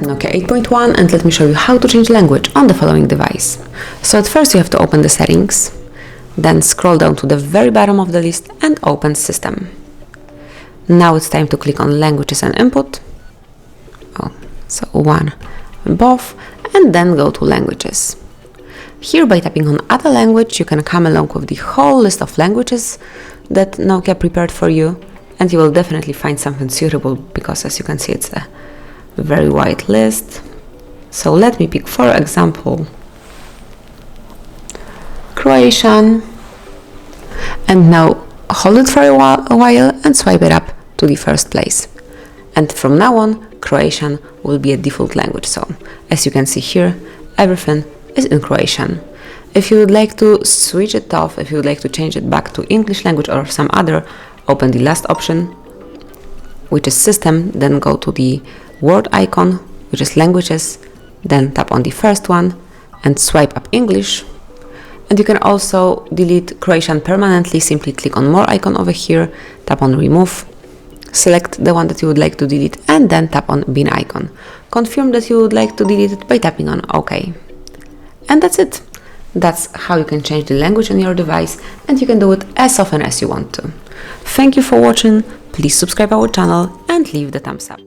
NOKIA 8.1, and let me show you how to change language on the following device. So at first you have to open the settings, then scroll down to the very bottom of the list and open System. Now it's time to click on Languages and Input. So one, both, and then go to Languages. Here, by tapping on Add a Language, you can come along with the whole list of languages that Nokia prepared for you, and you will definitely find something suitable because, as you can see, it's a very wide list. So let me pick, for example, Croatian, and now hold it for a while and swipe it up to the first place. And from now on, Croatian will be a default language. So as you can see here, everything is in Croatian. If you would like to switch it off, if you would like to change it back to English language or some other, open the last option, which is System, then go to the word icon, which is Languages, then tap on the first one and swipe up English. And you can also delete Croatian permanently. Simply click on More icon over here, tap on Remove, select the one that you would like to delete, and then tap on Bin icon. Confirm that you would like to delete it by tapping on OK. And that's it. That's how you can change the language on your device, and you can do it as often as you want to. Thank you for watching. Please subscribe our channel and leave the thumbs up.